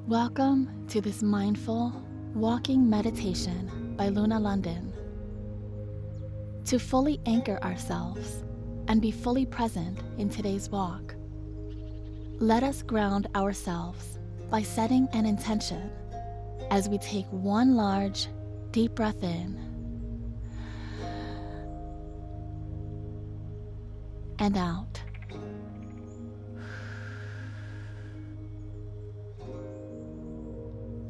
Welcome to this mindful walking meditation by Luna London. To fully anchor ourselves and be fully present in today's walk, let us ground ourselves by setting an intention as we take one large, deep breath in and out.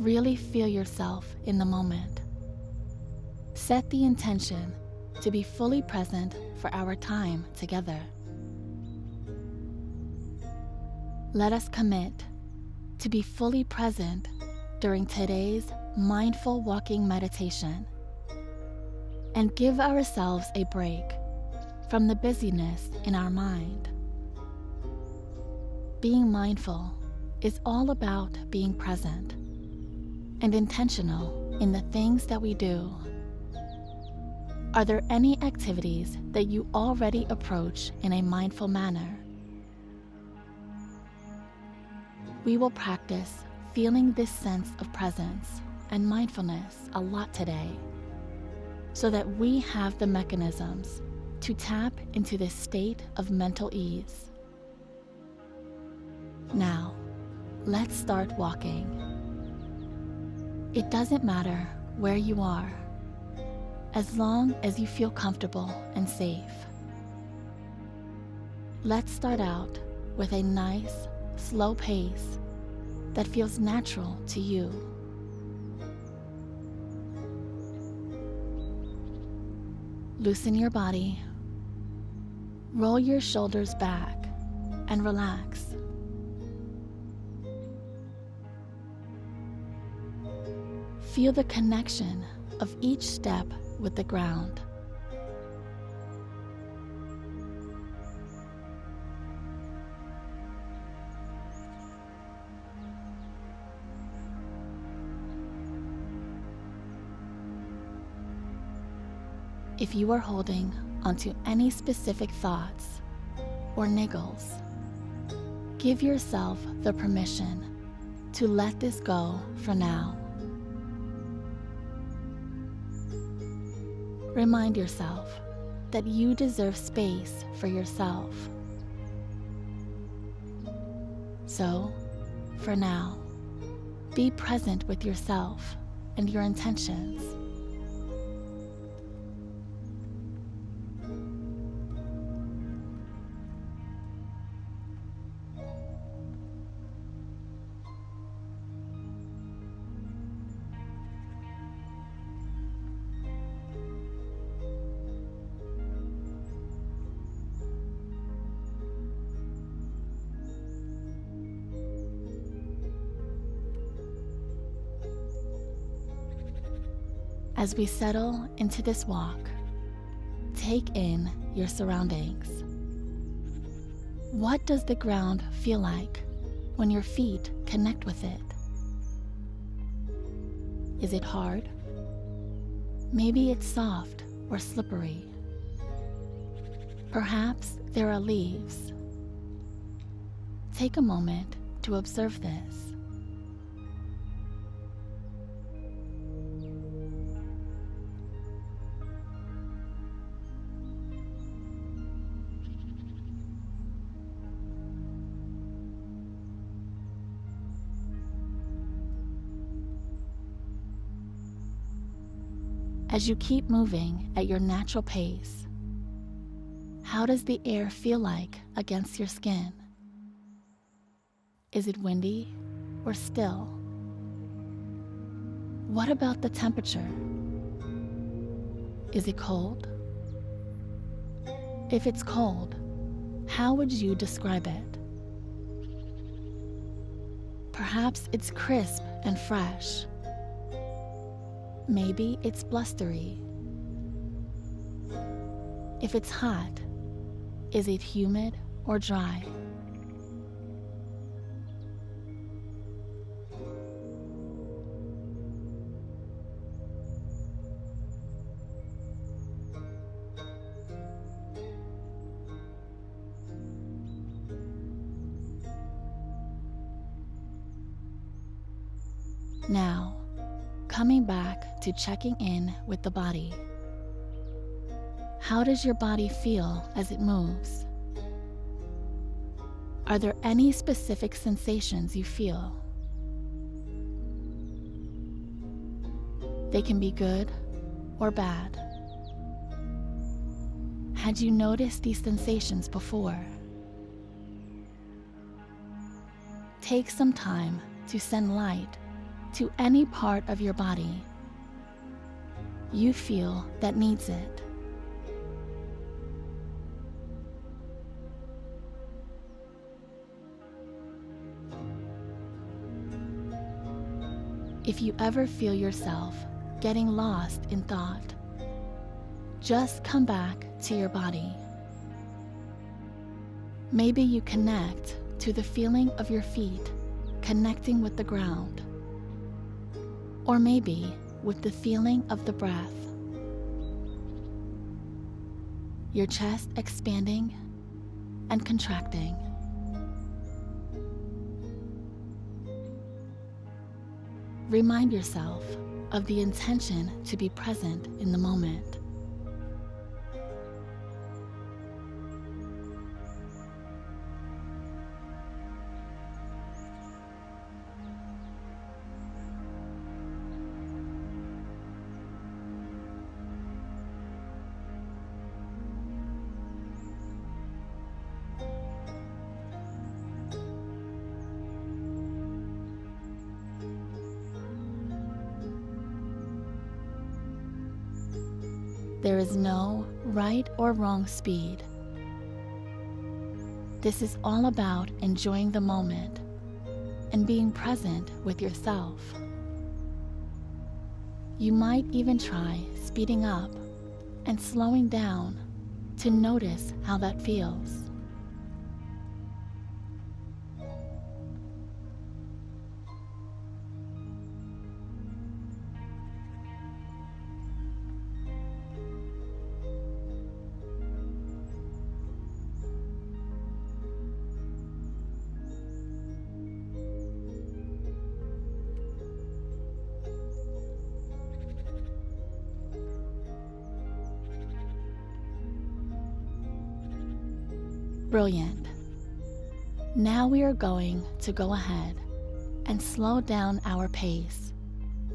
Really feel yourself in the moment. Set the intention to be fully present for our time together. Let us commit to be fully present during today's mindful walking meditation and give ourselves a break from the busyness in our mind. Being mindful is all about being present and intentional in the things that we do. Are there any activities that you already approach in a mindful manner? We will practice feeling this sense of presence and mindfulness a lot today, so that we have the mechanisms to tap into this state of mental ease. Now, let's start walking. It doesn't matter where you are, as long as you feel comfortable and safe. Let's start out with a nice, slow pace that feels natural to you. Loosen your body, roll your shoulders back, and relax. Feel the connection of each step with the ground. If you are holding onto any specific thoughts or niggles, give yourself the permission to let this go for now. Remind yourself that you deserve space for yourself. So, for now, be present with yourself and your intentions. As we settle into this walk, take in your surroundings. What does the ground feel like when your feet connect with it? Is it hard? Maybe it's soft or slippery. Perhaps there are leaves. Take a moment to observe this. As you keep moving at your natural pace, how does the air feel like against your skin? Is it windy or still? What about the temperature? Is it cold? If it's cold, how would you describe it? Perhaps it's crisp and fresh. Maybe it's blustery. If it's hot, is it humid or dry? Now, coming back to checking in with the body. How does your body feel as it moves? Are there any specific sensations you feel? They can be good or bad. Had you noticed these sensations before? Take some time to send light to any part of your body you feel that needs it. If you ever feel yourself getting lost in thought, just come back to your body. Maybe you connect to the feeling of your feet connecting with the ground, or maybe with the feeling of the breath, your chest expanding and contracting. Remind yourself of the intention to be present in the moment. There is no right or wrong speed. This is all about enjoying the moment and being present with yourself. You might even try speeding up and slowing down to notice how that feels. Brilliant. Now we are going to go ahead and slow down our pace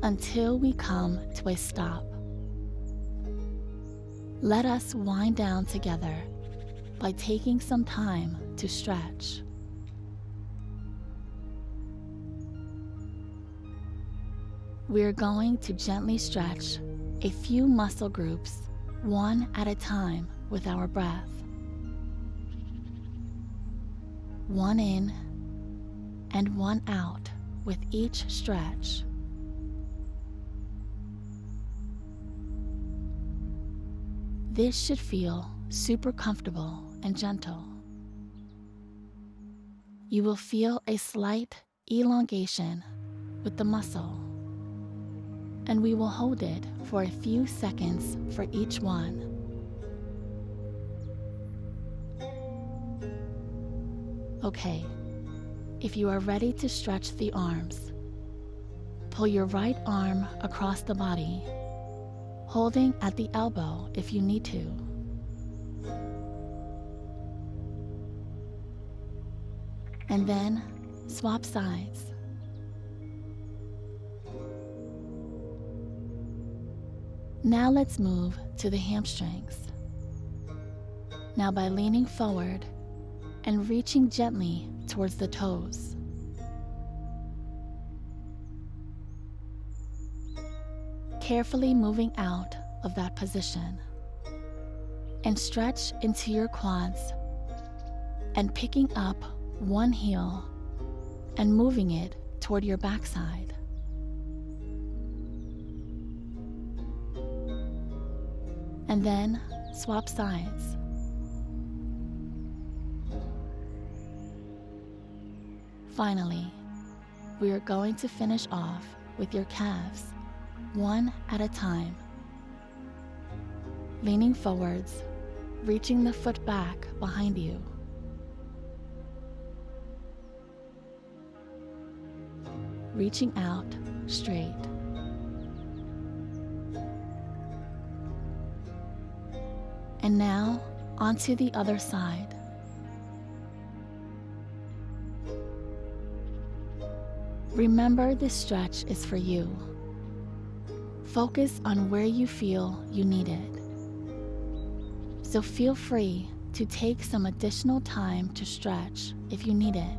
until we come to a stop. Let us wind down together by taking some time to stretch. We are going to gently stretch a few muscle groups, one at a time, with our breath. One in and one out with each stretch. This should feel super comfortable and gentle. You will feel a slight elongation with the muscle, and we will hold it for a few seconds for each one. Okay, if you are ready to stretch the arms, pull your right arm across the body, holding at the elbow if you need to. And then swap sides. Now let's move to the hamstrings. Now by leaning forward and reaching gently towards the toes. Carefully moving out of that position, and stretch into your quads and picking up one heel and moving it toward your backside. And then swap sides. Finally, we are going to finish off with your calves, one at a time. Leaning forwards, reaching the foot back behind you. reaching out straight. And now, onto the other side. Remember, this stretch is for you. Focus on where you feel you need it. So feel free to take some additional time to stretch if you need it.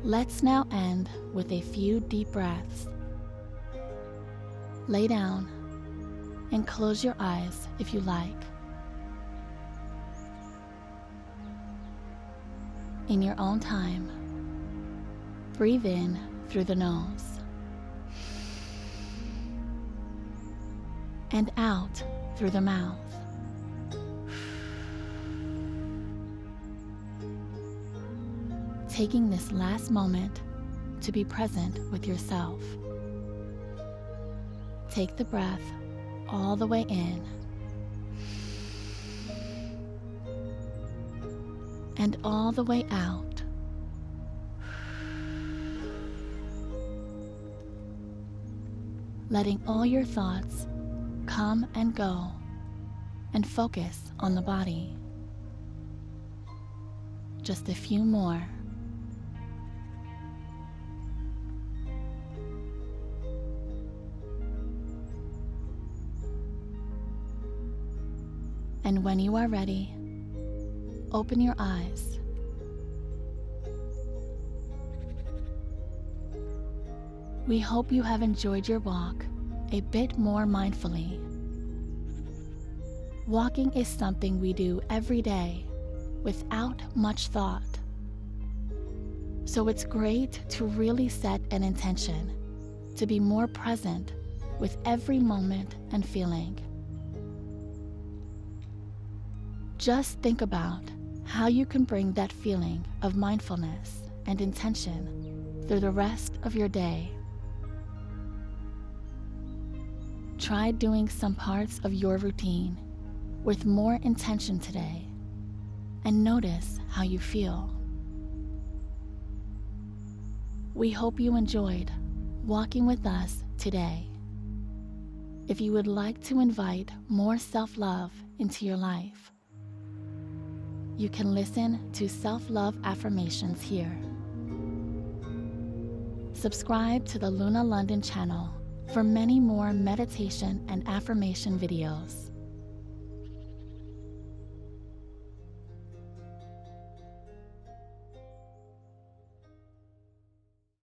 Let's now end with a few deep breaths. Lay down and close your eyes if you like. In your own time, breathe in through the nose and out through the mouth. Taking this last moment to be present with yourself. Take the breath all the way in and all the way out. Letting all your thoughts come and go and focus on the body. Just a few more. And when you are ready, open your eyes. We hope you have enjoyed your walk a bit more mindfully. Walking is something we do every day without much thought. So it's great to really set an intention to be more present with every moment and feeling. Just think about how you can bring that feeling of mindfulness and intention through the rest of your day. Try doing some parts of your routine with more intention today and notice how you feel. We hope you enjoyed walking with us today. If you would like to invite more self-love into your life, you can listen to self-love affirmations here. Subscribe to the Luna London channel for many more meditation and affirmation videos.